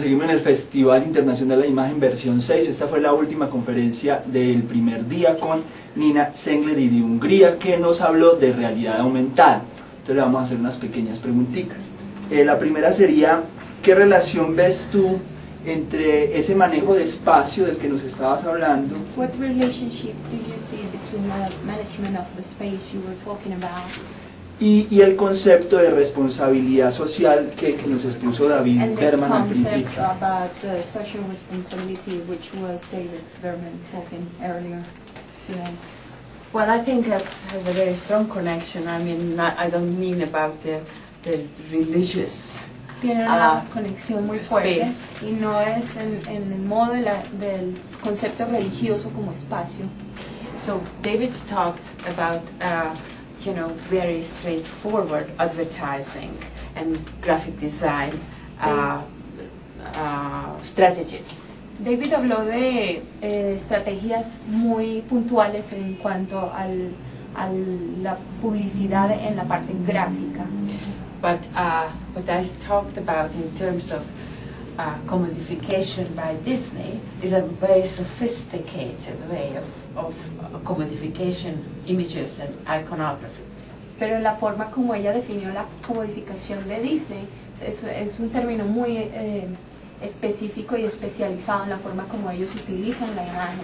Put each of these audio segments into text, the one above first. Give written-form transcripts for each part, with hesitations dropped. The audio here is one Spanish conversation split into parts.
Seguimos en el Festival Internacional de la Imagen versión 6. Esta fue la última conferencia del primer día con Nina Zcegledy de Hungría, que nos habló de realidad aumentada. Entonces le vamos a hacer unas pequeñas preguntitas. La primera sería, ¿qué relación ves tú entre ese manejo de espacio del que nos estabas hablando? What relationship do you see between the management of the space you were talking about? Y el concepto de responsabilidad social que nos expuso David Berman al principio. And the concept about social responsibility, which was David Berman talking earlier today. Well, I think that has a very strong connection. I mean, I don't mean about the religious Tiene una conexión muy fuerte space. Y no es en el modo del concepto religioso como espacio. So David talked about you know, very straightforward advertising and graphic design strategies. David habló de estrategias muy puntuales en cuanto a la publicidad en la parte gráfica. But what I talked about in terms of commodification by Disney is a very sophisticated way of commodification images and iconography. Pero la forma como ella definió la comodificación de Disney es un término muy específico y especializado en la forma como ellos utilizan la imagen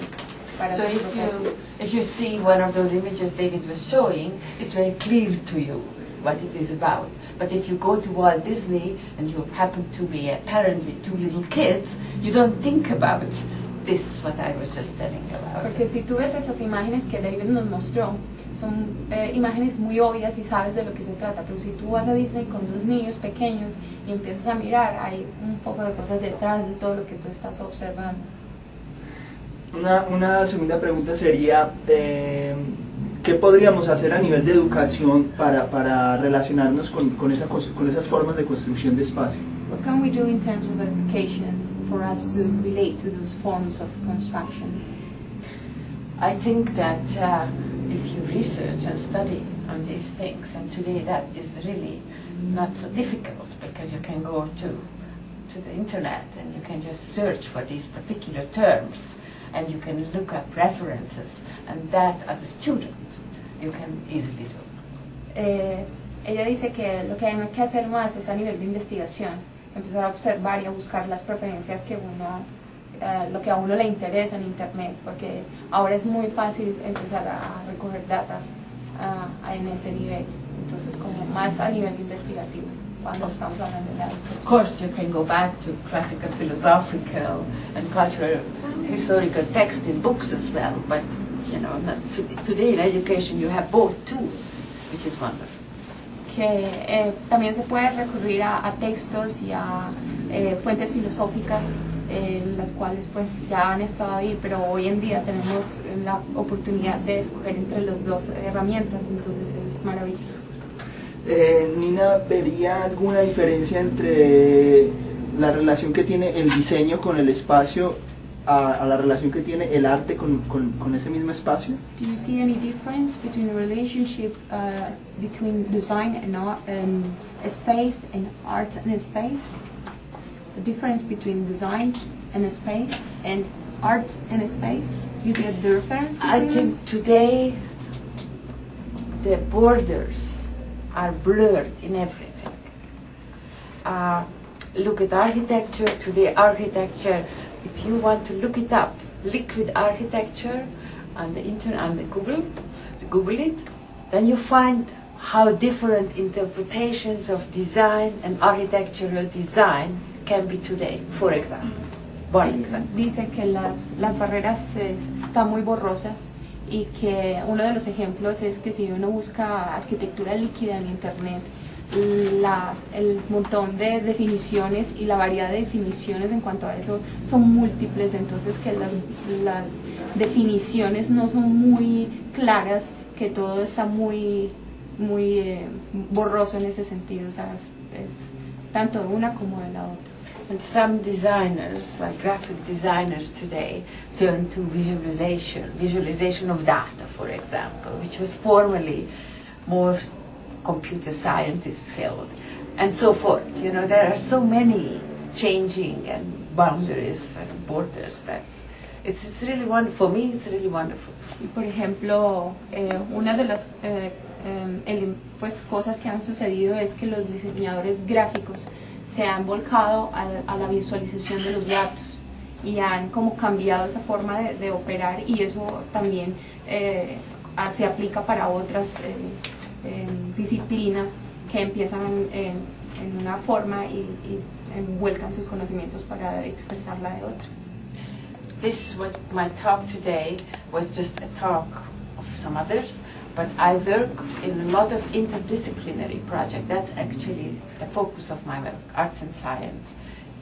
para so sus propósitos. if you see one of those images David was showing, it's very clear to you what it is about. But if you go to Walt Disney and you happen to be a parent with two little kids, you don't think about this, what I was just telling you about. Porque si tú ves esas imágenes que David nos mostró, son imágenes muy obvias y sabes de lo que se trata, pero si tú vas a Disney con dos niños pequeños y empiezas a mirar, hay un poco de cosas detrás de todo lo que tú estás observando. Una segunda pregunta sería, ¿qué podríamos hacer a nivel de educación para relacionarnos con esas formas de construcción de espacio? What can we do in terms of education for us to relate to those forms of construction? I think that if you research and study on these things, and today that is really not so difficult because you can go to the internet and you can just search for these particular terms and you can look up references, and that as a student you can easily do. Ella dice que lo que hay que hacer más es a nivel de investigación, empezar a observar y a buscar las preferencias que lo que a uno le interesa en internet, porque ahora es muy fácil empezar a recoger data en ese nivel, entonces como más a nivel investigativo cuando estamos hablando de la educación. Of course you can go back to classical philosophical and cultural historical text in books as well, but you know, today in education you have both tools, which is wonderful. Que también se puede recurrir a textos y a fuentes filosóficas, las cuales pues ya han estado ahí, pero hoy en día tenemos la oportunidad de escoger entre las dos herramientas, entonces es maravilloso. Nina, ¿vería alguna diferencia entre la relación que tiene el diseño con el espacio a la relación que tiene el arte con ese mismo espacio? Do you see any difference between the relationship between design and art and space and art and space? The difference between design and space and art and space? Do you see a difference between I think today the borders are blurred in everything. Look at architecture. Today architecture, if you want to look it up, liquid architecture on the internet, on the Google it, then you find how different interpretations of design and architectural design can be today, for example. One example. Dice que las barreras están muy borrosas y que uno de los ejemplos es que si uno busca arquitectura líquida en internet, el montón de definiciones y la variedad de definiciones en cuanto a eso son múltiples, entonces que las definiciones no son muy claras, que todo está muy borroso en ese sentido, o sea, es tanto de una como de la otra. And some designers, like graphic designers today, turn to visualization of data, for example, which was formerly more computer scientist field, and so forth. You know, there are so many changing and boundaries and borders. That it's really wonderful. For me, it's really wonderful. Y por ejemplo, una de las pues, cosas que han sucedido es que los diseñadores gráficos se han volcado a la visualización de los datos y han como cambiado esa forma de operar, y eso también se aplica para otras disciplinas que empiezan en una forma y vuelcan sus conocimientos para expresarla de otra. My talk today was just a talk of some others, but I work in a lot of interdisciplinary projects. That's actually the focus of my work, arts and science,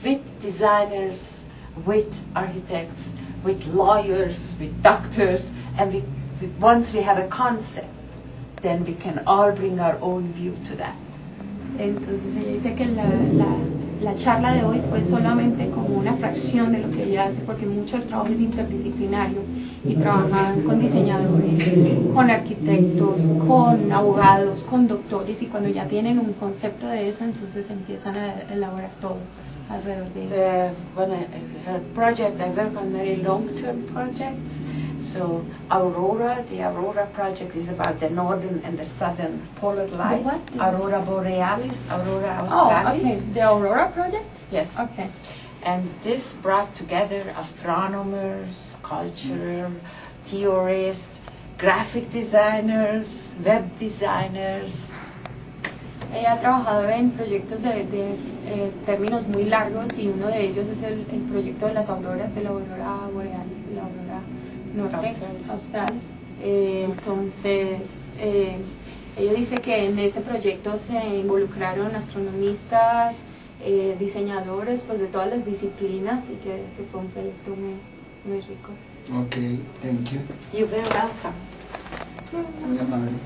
with designers, with architects, with lawyers, with doctors, and once we have a concept, then we can all bring our own view to that. Entonces ella dice que la charla de hoy fue solamente como una fracción de lo que ella hace, porque mucho del trabajo es interdisciplinario y trabajan con diseñadores, con arquitectos, con abogados, con doctores, y cuando ya tienen un concepto de eso, entonces empiezan a elaborar todo alrededor de eso. Her project, I work on very long-term projects. So the Aurora project is about the northern and the southern polar light. What? Aurora borealis, Aurora australis. Oh, okay. The Aurora project? Yes. Okay. And this brought together astronomers, cultural theorists, graphic designers, web designers. Ella ha trabajado en proyectos de términos muy largos, y uno de ellos es el proyecto de las auroras, de la aurora boreal, de la aurora norte austral. Entonces, ella dice que en ese proyecto se involucraron astronomistas, diseñadores, pues de todas las disciplinas, y que fue un proyecto muy rico. Ok, thank you. You're very welcome. Muy amable.